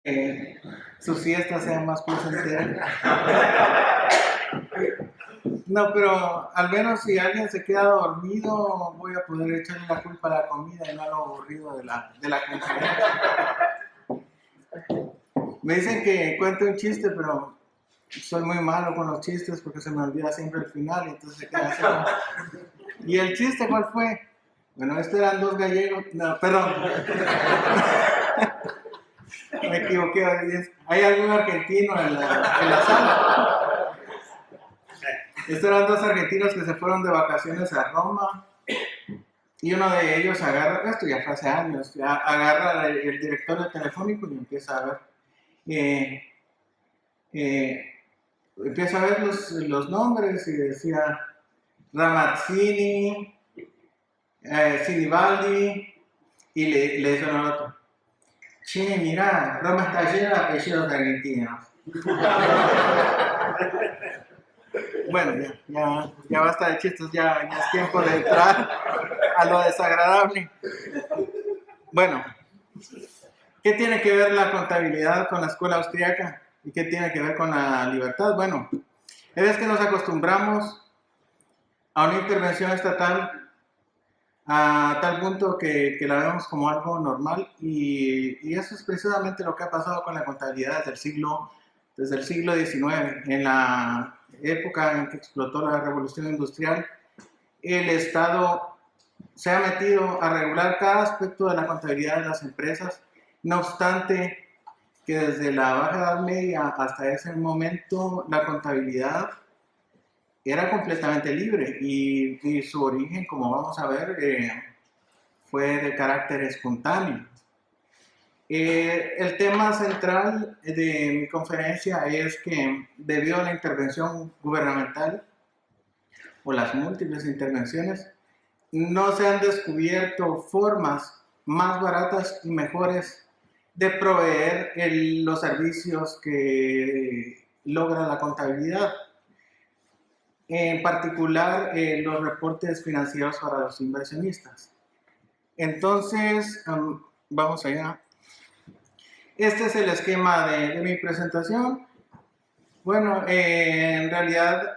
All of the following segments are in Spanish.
que su siesta sea más placentera. No, pero al menos si alguien se queda dormido, voy a poder echarle la culpa a la comida y no a lo aburrido de la conferencia. Me dicen que cuente un chiste, pero soy muy malo con los chistes porque se me olvida siempre el final y entonces se queda así. ¿Y el chiste cuál fue? Bueno, eran dos gallegos. No, perdón. Me equivoqué. ¿Hay algún argentino en la sala? Estos eran dos argentinos que se fueron de vacaciones a Roma y uno de ellos agarra, esto ya fue hace años, agarra el directorio telefónico y empieza a ver, empieza a ver los nombres y decía Ramazzini, Sinibaldi y le dice al otro, che, mirá, Roma está llena de apellidos argentinos. Bueno, ya basta de chistes, ya es tiempo de entrar a lo desagradable. Bueno, ¿qué tiene que ver la contabilidad con la escuela austríaca? ¿Y qué tiene que ver con la libertad? Bueno, es que nos acostumbramos a una intervención estatal a tal punto que la vemos como algo normal y eso es precisamente lo que ha pasado con la contabilidad desde el siglo XIX. En la época en que explotó la revolución industrial, el Estado se ha metido a regular cada aspecto de la contabilidad de las empresas, no obstante que desde la Baja Edad Media hasta ese momento la contabilidad era completamente libre y su origen, como vamos a ver, fue de carácter espontáneo. El tema central de mi conferencia es que debido a la intervención gubernamental o las múltiples intervenciones, no se han descubierto formas más baratas y mejores de proveer los servicios que logra la contabilidad. En particular, los reportes financieros para los inversionistas. Entonces, vamos allá. Este es el esquema de mi presentación. Bueno, en realidad,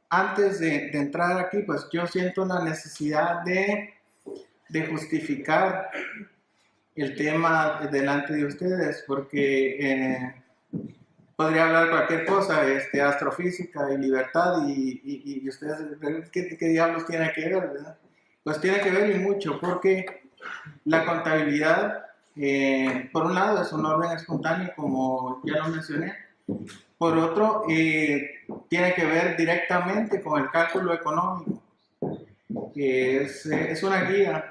antes de entrar aquí, pues yo siento la necesidad de justificar el tema delante de ustedes, porque podría hablar cualquier cosa, astrofísica y libertad, y ustedes, ¿qué diablos tiene que ver, verdad? Pues tiene que ver y mucho, porque la contabilidad, por un lado, es un orden espontáneo, como ya lo mencioné. Por otro, tiene que ver directamente con el cálculo económico, que es una guía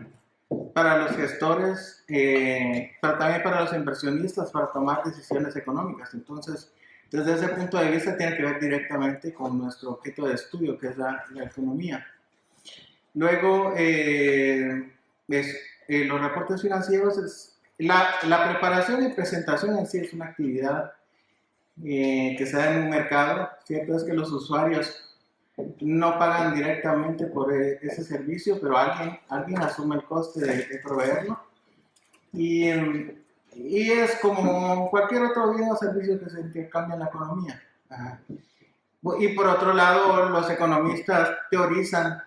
para los gestores, pero también para los inversionistas para tomar decisiones económicas. Entonces, desde ese punto de vista tiene que ver directamente con nuestro objeto de estudio, que es la economía. Luego, los reportes financieros, la preparación y presentación en sí es una actividad que se da en un mercado. Cierto es que los usuarios no pagan directamente por ese servicio, pero alguien asume el coste de proveerlo. Y es como cualquier otro bien o servicio que se intercambia en la economía. Y por otro lado, los economistas teorizan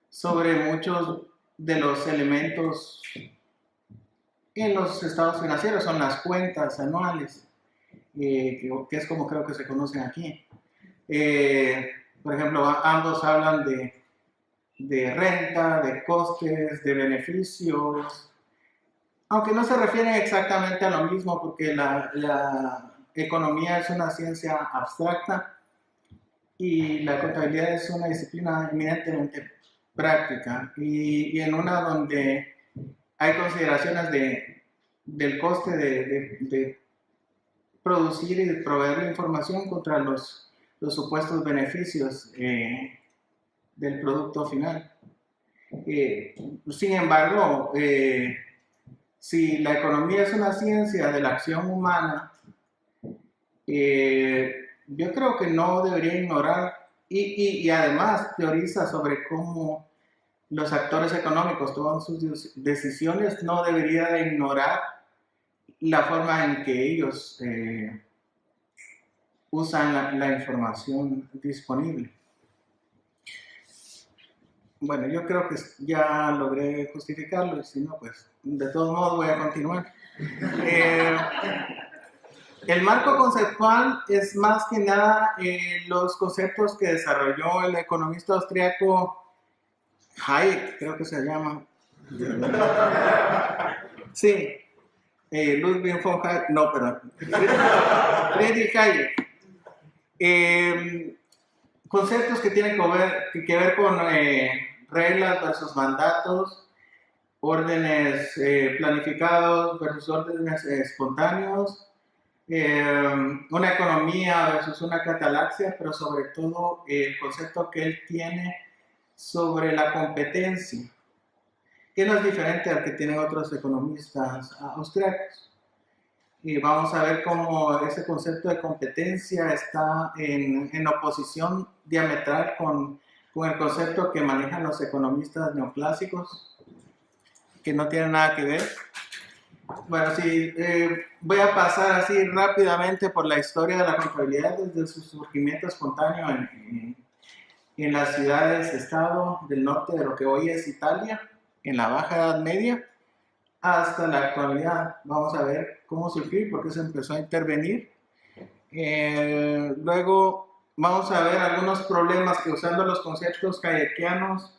sobre muchos de los elementos en los estados financieros, son las cuentas anuales, que es como creo que se conocen aquí. Por ejemplo, ambos hablan de renta, de costes, de beneficios, aunque no se refieren exactamente a lo mismo, porque la economía es una ciencia abstracta y la contabilidad es una disciplina eminentemente práctica, y en una donde hay consideraciones del coste de producir y de proveer la información contra los supuestos beneficios del producto final. Sin embargo, si la economía es una ciencia de la acción humana, yo creo que no debería ignorar, y además teoriza sobre cómo los actores económicos toman sus decisiones, no debería de ignorar la forma en que ellos usan la información disponible. Bueno, yo creo que ya logré justificarlo, y si no, pues de todos modos voy a continuar. El marco conceptual es más que nada los conceptos que desarrolló el economista austriaco Hayek, creo que se llama. Sí, Ludwig von Hayek, no, perdón. Friedrich Hayek. Conceptos que tienen que ver con reglas versus mandatos, órdenes planificados versus órdenes espontáneos, una economía versus una catalaxia, pero sobre todo el concepto que él tiene sobre la competencia, que no es diferente al que tienen otros economistas austriacos. Y vamos a ver cómo ese concepto de competencia está en oposición diametral con el concepto que manejan los economistas neoclásicos, que no tienen nada que ver. Bueno, sí, voy a pasar así rápidamente por la historia de la contabilidad desde su surgimiento espontáneo en las ciudades-estado del norte de lo que hoy es Italia, en la Baja Edad Media, hasta la actualidad. Vamos a ver cómo surgió y por qué se empezó a intervenir. Luego vamos a ver algunos problemas que, usando los conceptos hayekianos,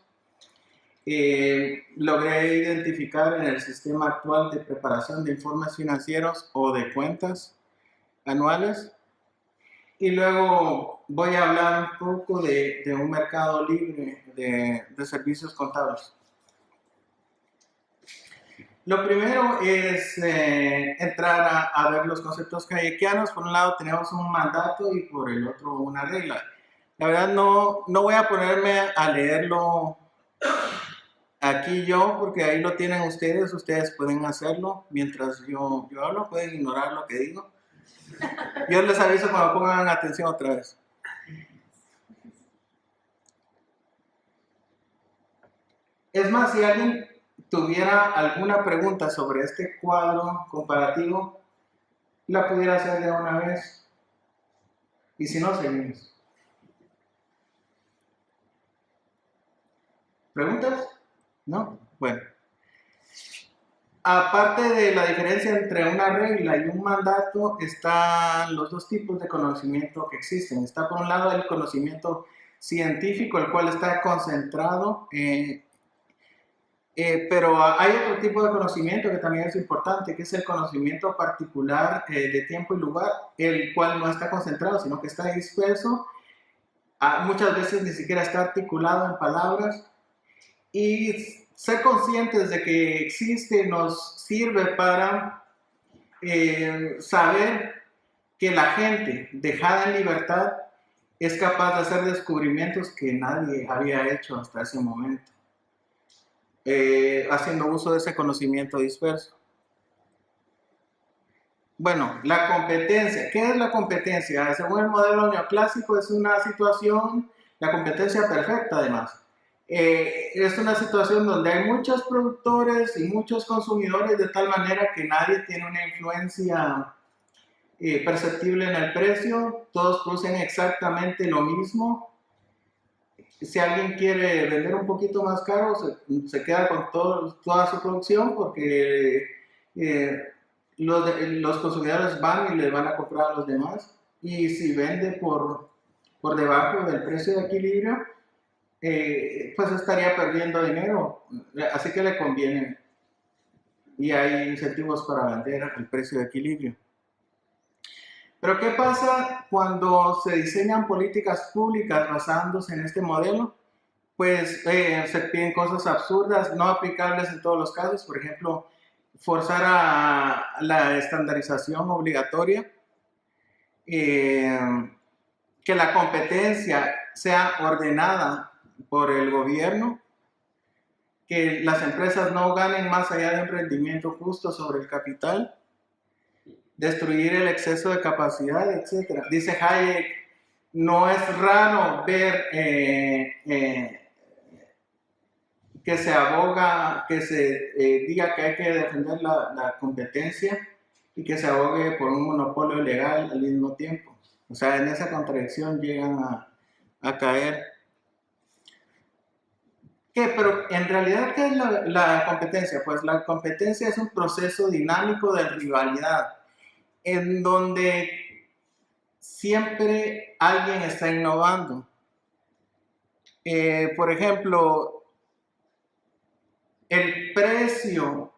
logré identificar en el sistema actual de preparación de informes financieros o de cuentas anuales. Y luego voy a hablar un poco de un mercado libre de servicios contables. Lo primero es entrar a ver los conceptos hayekianos. Por un lado tenemos un mandato y por el otro una regla. La verdad no voy a ponerme a leerlo aquí yo, porque ahí lo tienen ustedes pueden hacerlo mientras yo hablo, pueden ignorar lo que digo. Yo les aviso cuando pongan atención otra vez. Es más, si alguien tuviera alguna pregunta sobre este cuadro comparativo, la pudiera hacer de una vez. Y si no, seguimos. ¿Preguntas? ¿No? Bueno. Aparte de la diferencia entre una regla y un mandato, están los dos tipos de conocimiento que existen. Está por un lado el conocimiento científico, el cual está concentrado, pero hay otro tipo de conocimiento que también es importante, que es el conocimiento particular de tiempo y lugar, el cual no está concentrado, sino que está disperso. Muchas veces ni siquiera está articulado en palabras. Y ser conscientes de que existe nos sirve para saber que la gente dejada en libertad es capaz de hacer descubrimientos que nadie había hecho hasta ese momento, haciendo uso de ese conocimiento disperso. Bueno, la competencia. ¿Qué es la competencia? Según el modelo neoclásico, es una situación, la competencia perfecta además. Es una situación donde hay muchos productores y muchos consumidores, de tal manera que nadie tiene una influencia perceptible en el precio, todos producen exactamente lo mismo. Si alguien quiere vender un poquito más caro, se queda con toda su producción, porque los consumidores van y le van a comprar a los demás, y si vende por debajo del precio de equilibrio, pues estaría perdiendo dinero, así que le conviene, y hay incentivos para vender al precio de equilibrio. Pero ¿qué pasa cuando se diseñan políticas públicas basándose en este modelo? Pues se piden cosas absurdas, no aplicables en todos los casos. Por ejemplo, forzar a la estandarización obligatoria, que la competencia sea ordenada por el gobierno, que las empresas no ganen más allá de un rendimiento justo sobre el capital, destruir el exceso de capacidad, etc. Dice Hayek, no es raro ver que se aboga, que se diga que hay que defender la competencia, y que se abogue por un monopolio legal al mismo tiempo. O sea, en esa contradicción llegan a caer. ¿Qué? Pero en realidad, ¿qué es la competencia? Pues la competencia es un proceso dinámico de rivalidad, en donde siempre alguien está innovando. Por ejemplo, el precio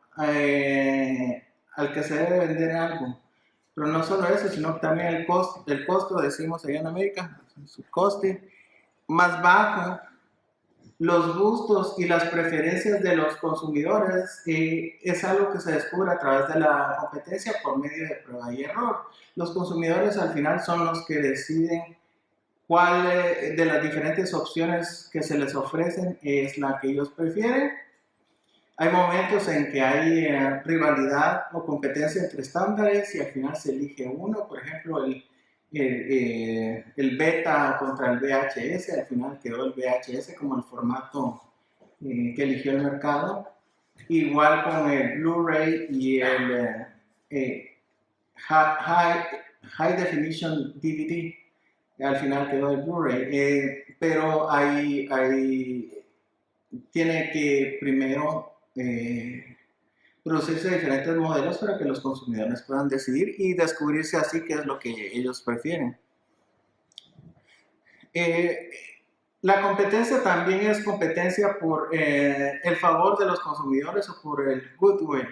al que se debe vender algo, pero no solo eso, sino también el costo, decimos allá en América, su coste más bajo, los gustos y las preferencias de los consumidores es algo que se descubre a través de la competencia por medio de prueba y error. Los consumidores al final son los que deciden cuál de las diferentes opciones que se les ofrecen es la que ellos prefieren. Hay momentos en que hay rivalidad o competencia entre estándares y al final se elige uno, por ejemplo, el beta contra el VHS, al final quedó el VHS como el formato que eligió el mercado. Igual con el Blu-ray y el High Definition DVD, al final quedó el Blu-ray, pero tiene que primero producirse diferentes modelos para que los consumidores puedan decidir y descubrirse así qué es lo que ellos prefieren. La competencia también es competencia por el favor de los consumidores o por el goodwill.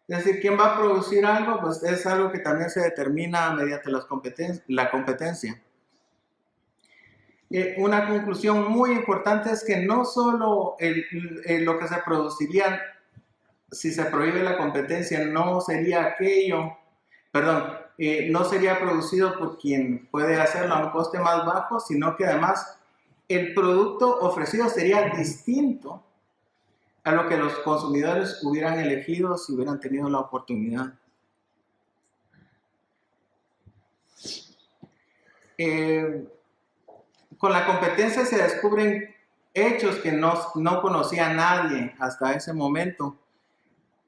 Es decir, quién va a producir algo, pues es algo que también se determina mediante la competencia. Una conclusión muy importante es que no solo lo que se produciría si se prohíbe la competencia no sería no sería producido por quien puede hacerlo a un coste más bajo, sino que además el producto ofrecido sería distinto a lo que los consumidores hubieran elegido si hubieran tenido la oportunidad. Con la competencia se descubren hechos que no conocía nadie hasta ese momento.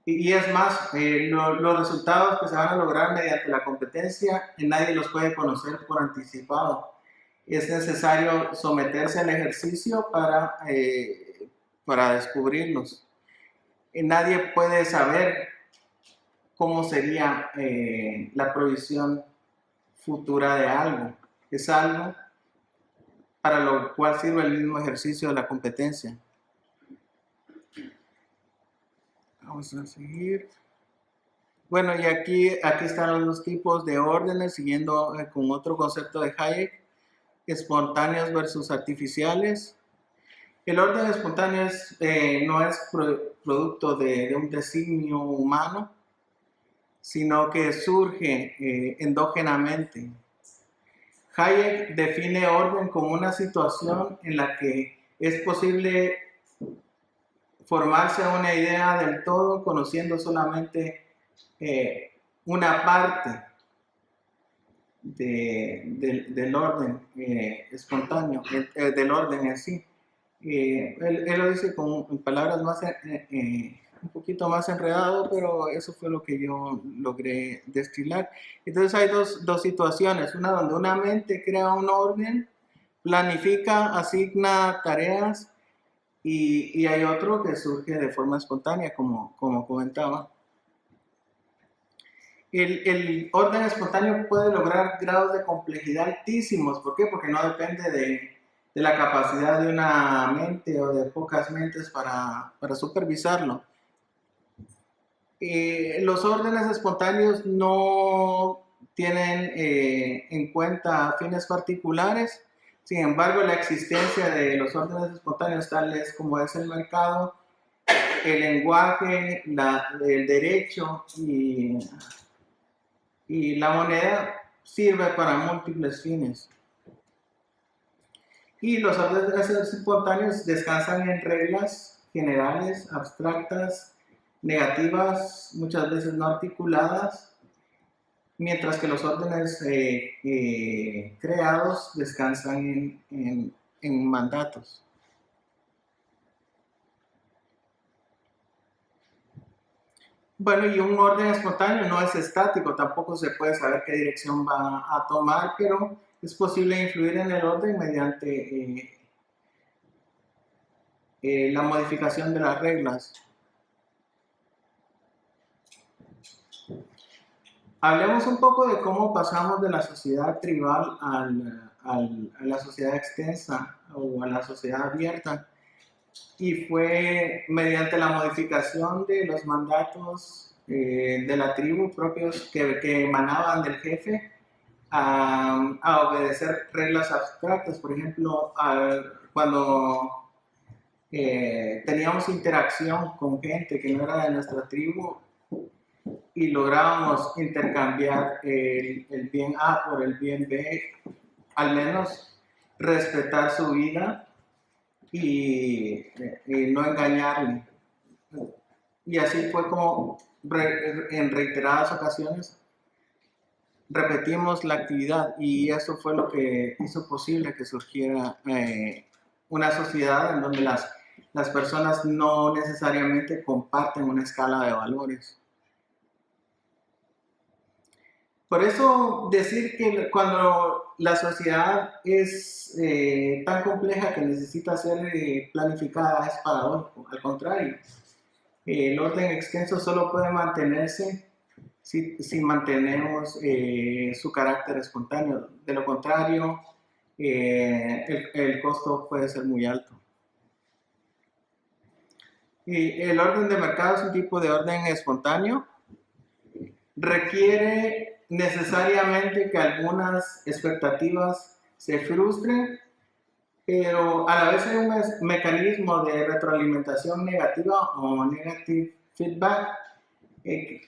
Y es más, los resultados que se van a lograr mediante la competencia, nadie los puede conocer por anticipado. Es necesario someterse al ejercicio para descubrirlos. Nadie puede saber cómo sería la provisión futura de algo. Es algo para lo cual sirve el mismo ejercicio de la competencia. Vamos a seguir. Bueno, y aquí están los dos tipos de órdenes, siguiendo con otro concepto de Hayek, espontáneos versus artificiales. El orden espontáneo no es producto de un designio humano, sino que surge endógenamente. Hayek define orden como una situación en la que es posible formarse una idea del todo conociendo solamente una parte del orden espontáneo, del orden en sí. Él lo dice con palabras más, un poquito más enredado, pero eso fue lo que yo logré destilar. Entonces hay dos situaciones, una donde una mente crea un orden, planifica, asigna tareas, y hay otro que surge de forma espontánea, como comentaba. El orden espontáneo puede lograr grados de complejidad altísimos. ¿Por qué? Porque no depende de la capacidad de una mente o de pocas mentes para supervisarlo. Los órdenes espontáneos no tienen en cuenta fines particulares. Sin embargo, la existencia de los órdenes espontáneos tales como es el mercado, el lenguaje, el derecho y la moneda sirve para múltiples fines. Y los órdenes espontáneos descansan en reglas generales, abstractas, negativas, muchas veces no articuladas, mientras que los órdenes creados descansan en mandatos. Bueno, y un orden espontáneo no es estático, tampoco se puede saber qué dirección va a tomar, pero es posible influir en el orden mediante la modificación de las reglas. Hablemos un poco de cómo pasamos de la sociedad tribal a la sociedad extensa o a la sociedad abierta. Y fue mediante la modificación de los mandatos de la tribu propios que emanaban del jefe a obedecer reglas abstractas. Por ejemplo, cuando teníamos interacción con gente que no era de nuestra tribu y lográbamos intercambiar el bien A por el bien B, al menos respetar su vida y no engañarle. Y así fue como en reiteradas ocasiones repetimos la actividad y eso fue lo que hizo posible que surgiera una sociedad en donde las personas no necesariamente comparten una escala de valores. Por eso decir que cuando la sociedad es tan compleja que necesita ser planificada es paradójico. Al contrario, el orden extenso solo puede mantenerse si mantenemos su carácter espontáneo. De lo contrario, el costo puede ser muy alto. Y el orden de mercado es un tipo de orden espontáneo. Requiere necesariamente que algunas expectativas se frustren, pero a la vez hay un mecanismo de retroalimentación negativa o negative feedback que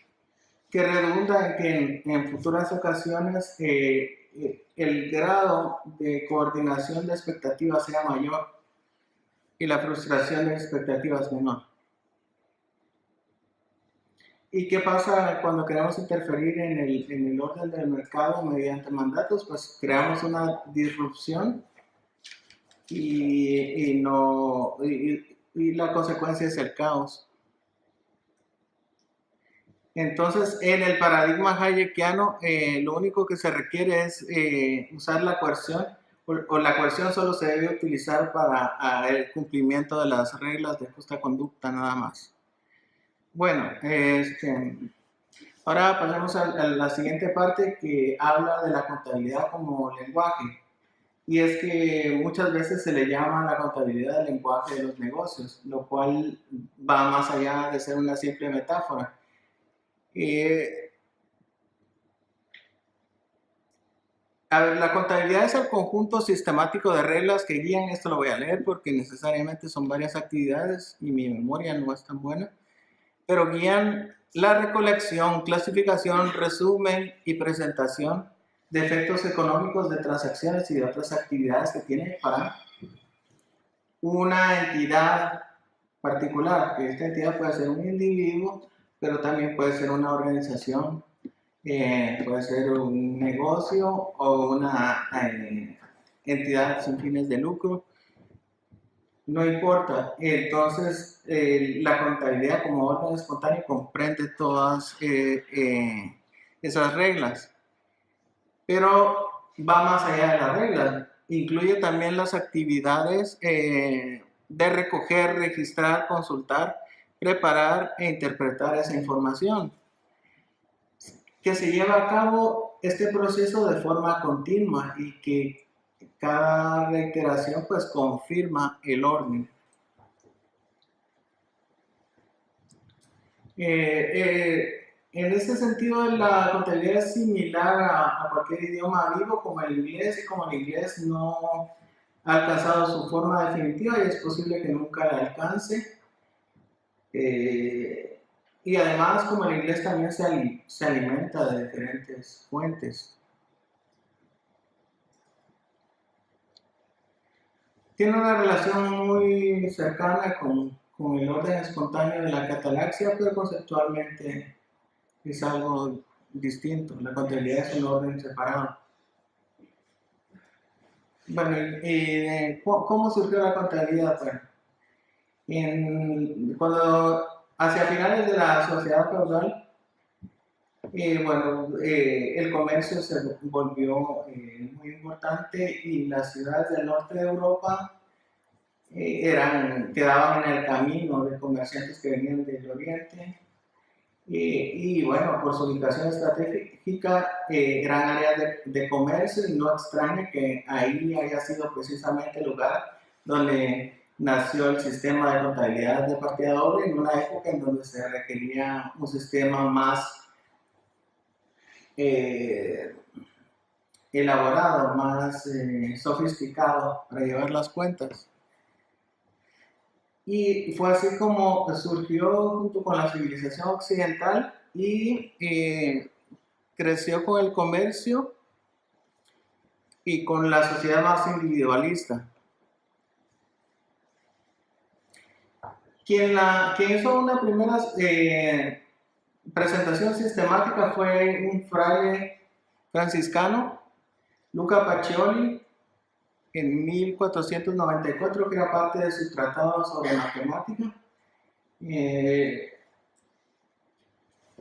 redunda en que en futuras ocasiones el grado de coordinación de expectativas sea mayor y la frustración de expectativas menor. ¿Y qué pasa cuando queremos interferir en el orden del mercado mediante mandatos? Pues creamos una disrupción y la consecuencia es el caos. Entonces, en el paradigma hayekiano, lo único que se requiere es usar la coerción, o la coerción solo se debe utilizar para el cumplimiento de las reglas de justa conducta nada más. Bueno, ahora pasemos a la siguiente parte que habla de la contabilidad como lenguaje. Y es que muchas veces se le llama la contabilidad del lenguaje de los negocios, lo cual va más allá de ser una simple metáfora. A ver, la contabilidad es el conjunto sistemático de reglas que guían, esto lo voy a leer porque necesariamente son varias actividades y mi memoria no es tan buena, pero guían la recolección, clasificación, resumen y presentación de efectos económicos de transacciones y de otras actividades que tiene para una entidad particular, que esta entidad puede ser un individuo, pero también puede ser una organización, puede ser un negocio o una entidad sin fines de lucro, no importa. Entonces, la contabilidad como orden espontáneo comprende todas esas reglas, pero va más allá de las reglas. Incluye también las actividades de recoger, registrar, consultar, preparar e interpretar esa información, que se lleva a cabo este proceso de forma continua y que cada reiteración pues confirma el orden. En este sentido, la contabilidad es similar a cualquier idioma vivo como el inglés, y como el inglés no ha alcanzado su forma definitiva y es posible que nunca la alcance. Y además, como el inglés también se alimenta de diferentes fuentes. Tiene una relación muy cercana con el orden espontáneo de la catalaxia, pero conceptualmente es algo distinto. La contabilidad es un orden separado. Bueno, ¿cómo surgió la contabilidad? Bueno, cuando Hacia finales de la sociedad feudal, el comercio se volvió muy importante y las ciudades del norte de Europa quedaban en el camino de comerciantes que venían del oriente. Y bueno, por su ubicación estratégica, eran áreas de comercio y no extraña que ahí haya sido precisamente el lugar donde nació el sistema de contabilidad de partida doble en una época en donde se requería un sistema más eh, elaborado, más sofisticado para llevar las cuentas. Y fue así como surgió junto con la civilización occidental y creció con el comercio y con la sociedad más individualista. Quien hizo una primera presentación sistemática fue un fraile franciscano, Luca Pacioli, en 1494, que era parte de su tratado sobre matemática.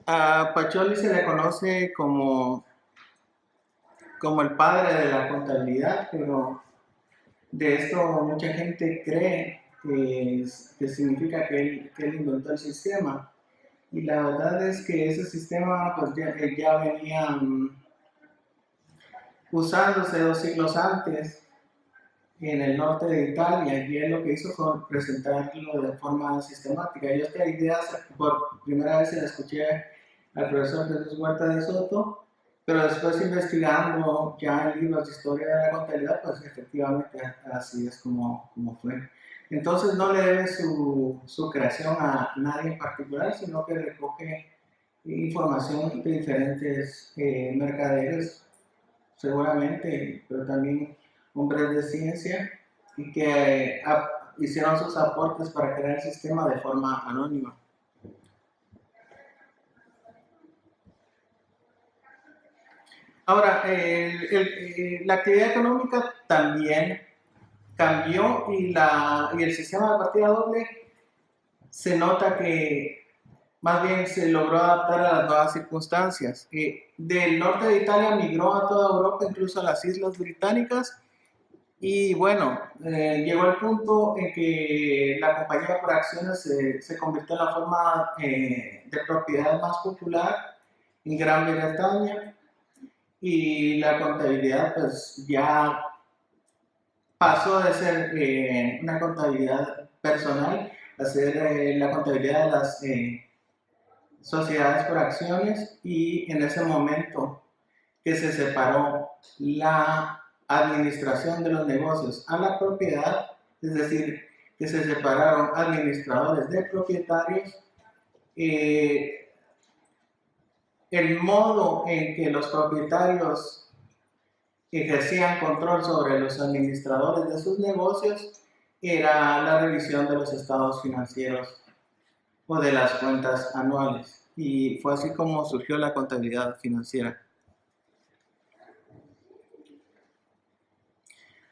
A Pacioli se le conoce como el padre de la contabilidad, pero de esto mucha gente cree que significa que él inventó el sistema. Y la verdad es que ese sistema pues, ya venía usándose 2 siglos antes en el norte de Italia, y él lo que hizo fue presentarlo de forma sistemática. Yo esta idea por primera vez se la escuché al profesor Jesús Huerta de Soto, pero después investigando ya en libros de historia de la contabilidad, pues efectivamente así es como fue. Entonces no le debe su creación a nadie en particular, sino que recoge información de diferentes mercaderes, seguramente, pero también hombres de ciencia, y que hicieron sus aportes para crear el sistema de forma anónima. Ahora, la actividad económica también cambió y el sistema de partida doble se nota que más bien se logró adaptar a las nuevas circunstancias. Del norte de Italia migró a toda Europa, incluso a las Islas Británicas, y bueno, llegó el punto en que la compañía por acciones se convirtió en la forma de propiedad más popular en Gran Bretaña, y la contabilidad pues ya pasó de ser una contabilidad personal a ser la contabilidad de las sociedades por acciones, y en ese momento que se separó la administración de los negocios a la propiedad, es decir, que se separaron administradores de propietarios, el modo en que los propietarios ejercían control sobre los administradores de sus negocios era la revisión de los estados financieros o de las cuentas anuales, y fue así como surgió la contabilidad financiera.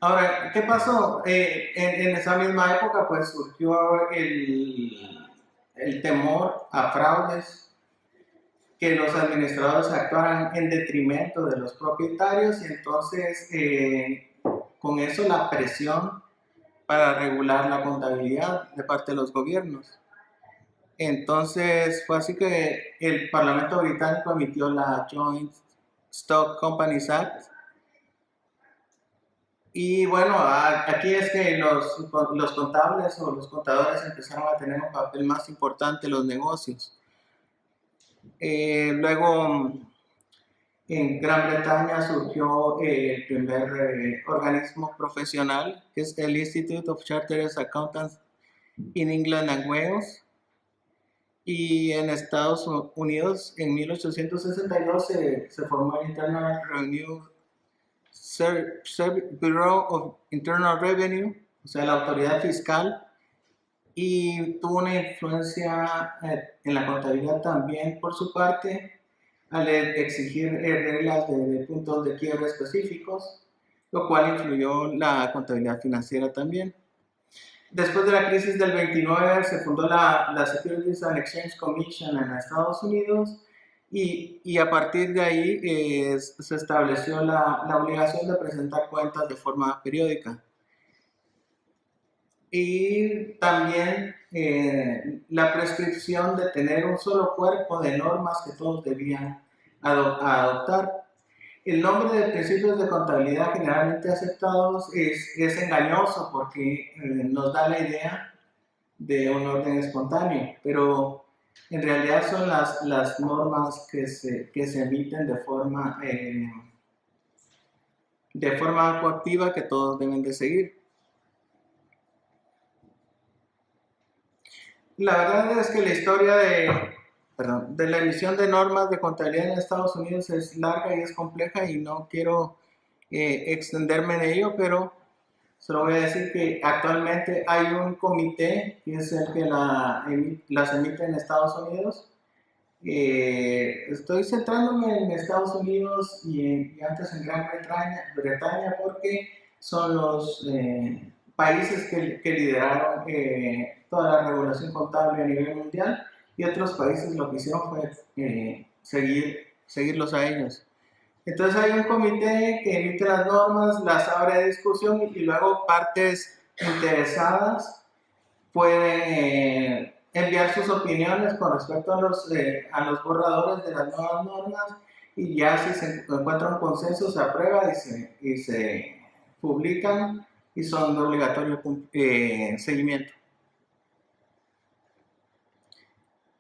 Ahora, ¿qué pasó? En esa misma época pues surgió el temor a fraudes, que los administradores actuaran en detrimento de los propietarios, y entonces con eso la presión para regular la contabilidad de parte de los gobiernos. Entonces fue así que el Parlamento británico emitió la Joint Stock Companies Act. Y bueno, aquí es que los contables o los contadores empezaron a tener un papel más importante en los negocios. Luego, en Gran Bretaña surgió el primer organismo profesional, que es el Institute of Chartered Accountants in England and Wales. Y en Estados Unidos, en 1862, se formó el Internal Revenue Bureau of Internal Revenue, o sea, la autoridad fiscal, y tuvo una influencia en la contabilidad también por su parte, al exigir reglas de puntos de quiebre específicos, lo cual influyó la contabilidad financiera también. Después de la crisis del 29 se fundó la Securities and Exchange Commission en Estados Unidos y a partir de ahí se estableció la obligación de presentar cuentas de forma periódica. Y también la prescripción de tener un solo cuerpo de normas que todos debían adoptar. El nombre de principios de contabilidad generalmente aceptados es engañoso porque nos da la idea de un orden espontáneo, pero en realidad son las normas que se emiten de forma coactiva que todos deben de seguir. La verdad es que la historia de la emisión de normas de contabilidad en Estados Unidos es larga y es compleja y no quiero extenderme en ello, pero solo voy a decir que actualmente hay un comité que es el que las emite en Estados Unidos. Estoy centrándome en Estados Unidos y antes en Gran Bretaña porque son los países que lideraron toda la regulación contable a nivel mundial, y otros países lo que hicieron fue seguirlos a ellos. Entonces hay un comité que emite las normas, las abre a discusión y luego partes interesadas pueden enviar sus opiniones con respecto a los borradores de las nuevas normas, y ya si se encuentra un consenso se aprueba y se publican y son de obligatorio seguimiento.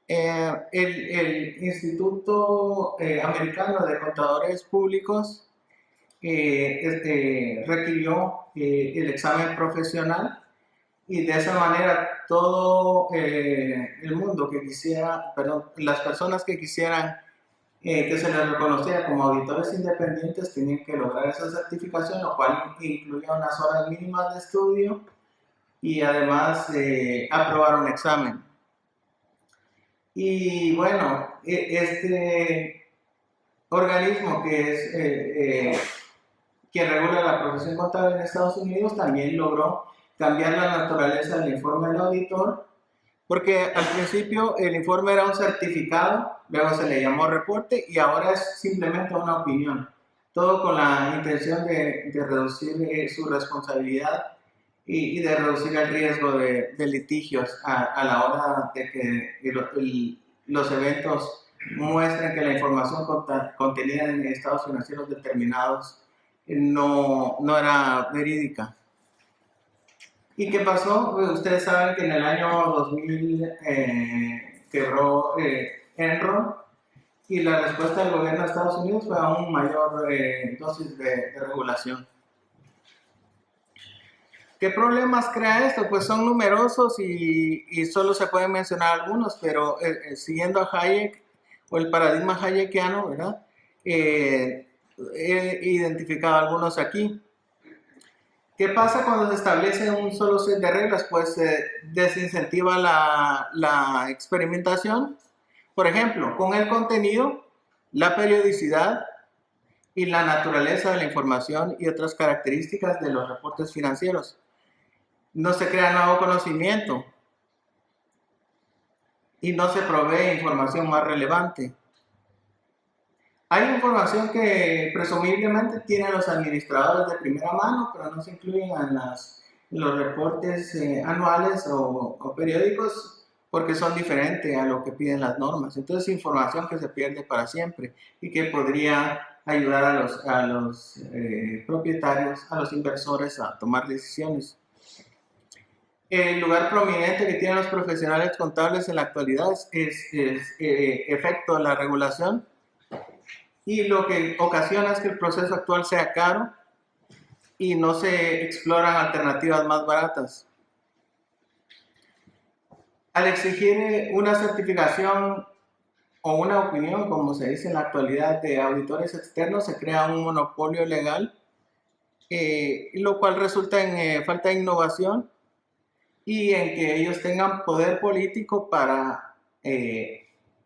El Instituto Americano de Contadores Públicos requirió el examen profesional, y de esa manera todo el mundo que quisiera, las personas que quisieran que se les reconociera como auditores independientes tenían que lograr esa certificación, lo cual incluía unas horas mínimas de estudio y además aprobar un examen. Y bueno, este organismo que es quien regula la profesión contable en Estados Unidos también logró cambiar la naturaleza del informe del auditor, porque al principio el informe era un certificado, luego se le llamó reporte y ahora es simplemente una opinión, todo con la intención de reducir su responsabilidad y de reducir el riesgo de litigios a la hora de que los eventos muestren que la información contenida en estados financieros determinados no era verídica. ¿Y qué pasó? Pues ustedes saben que en el año 2000 quebró Enron, y la respuesta del gobierno de Estados Unidos fue a un mayor dosis de regulación. ¿Qué problemas crea esto? Pues son numerosos y solo se pueden mencionar algunos, pero siguiendo a Hayek o el paradigma hayekiano, ¿verdad? He identificado algunos aquí. ¿Qué pasa cuando se establece un solo set de reglas? Pues se desincentiva la experimentación. Por ejemplo, con el contenido, la periodicidad y la naturaleza de la información y otras características de los reportes financieros. No se crea nuevo conocimiento y no se provee información más relevante. Hay información que presumiblemente tienen los administradores de primera mano, pero no se incluyen en los reportes anuales o periódicos porque son diferentes a lo que piden las normas. Entonces, información que se pierde para siempre y que podría ayudar a los propietarios, a los inversores a tomar decisiones. El lugar prominente que tienen los profesionales contables en la actualidad es efecto de la regulación, y lo que ocasiona es que el proceso actual sea caro y no se exploran alternativas más baratas. Al exigir una certificación o una opinión, como se dice en la actualidad, de auditores externos, se crea un monopolio legal, lo cual resulta en falta de innovación y en que ellos tengan poder político para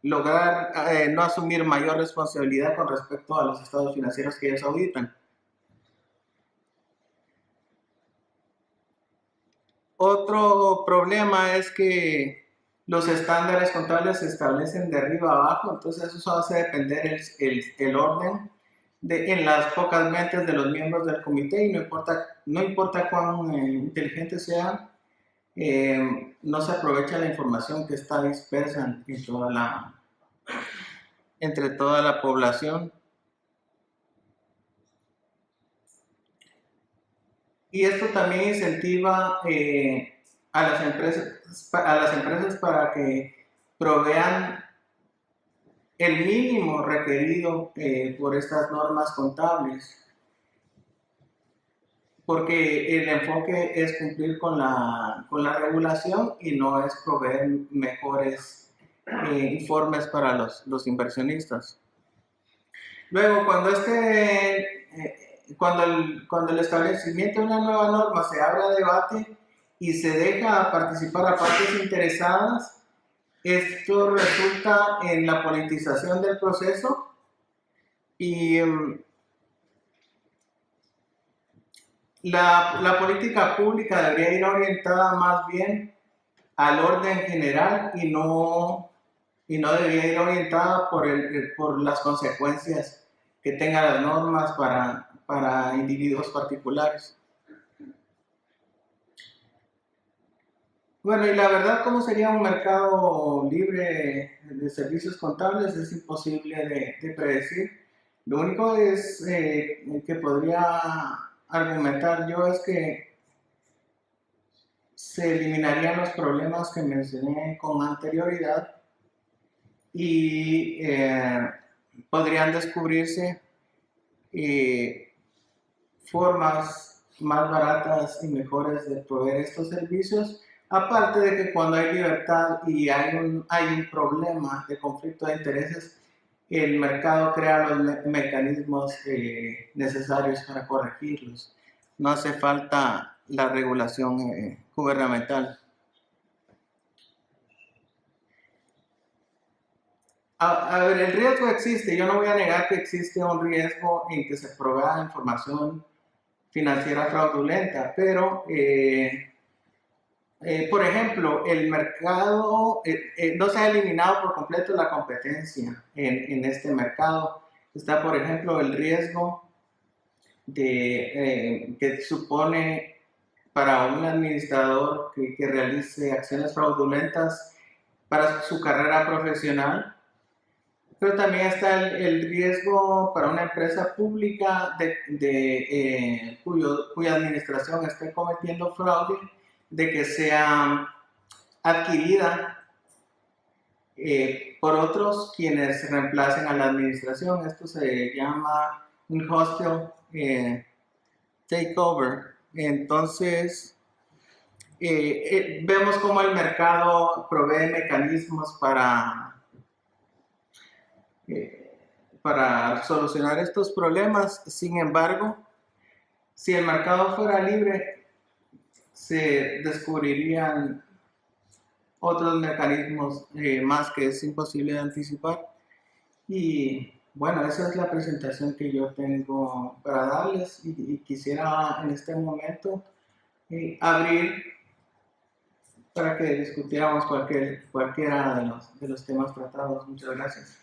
lograr no asumir mayor responsabilidad con respecto a los estados financieros que ellos auditan. Otro problema es que los estándares contables se establecen de arriba a abajo, entonces eso hace depender el orden en las pocas mentes de los miembros del comité, y no importa cuán inteligentes sean, no se aprovecha la información que está dispersa entre toda la población. Y esto también incentiva a las empresas para que provean el mínimo requerido por estas normas contables, porque el enfoque es cumplir con la regulación y no es proveer mejores informes para los inversionistas. Luego, cuando el establecimiento de una nueva norma se abre a debate y se deja participar a partes interesadas, esto resulta en la politización del proceso y la política pública debería ir orientada más bien al orden general y no debería ir orientada por las consecuencias que tengan las normas para individuos particulares. Bueno, y la verdad, ¿cómo sería un mercado libre de servicios contables? Es imposible de predecir. Lo único que podría argumentar yo es que se eliminarían los problemas que mencioné con anterioridad y podrían descubrirse formas más baratas y mejores de proveer estos servicios, aparte de que cuando hay libertad y hay un problema de conflicto de intereses, el mercado crea los mecanismos necesarios para corregirlos. No hace falta la regulación gubernamental. A ver, el riesgo existe. Yo no voy a negar que existe un riesgo en que se provea información financiera fraudulenta, pero por ejemplo, el mercado no se ha eliminado por completo la competencia en este mercado. Está, por ejemplo, el riesgo que supone para un administrador que realice acciones fraudulentas para su carrera profesional, pero también está el riesgo para una empresa pública cuya administración esté cometiendo fraude, de que sea adquirida por otros quienes reemplacen a la administración. Esto se llama un hostile takeover. Entonces, vemos cómo el mercado provee mecanismos para solucionar estos problemas. Sin embargo, si el mercado fuera libre, se descubrirían otros mecanismos más que es imposible de anticipar. Y bueno, esa es la presentación que yo tengo para darles, y quisiera en este momento abrir para que discutiéramos cualquiera de los temas tratados. Muchas gracias.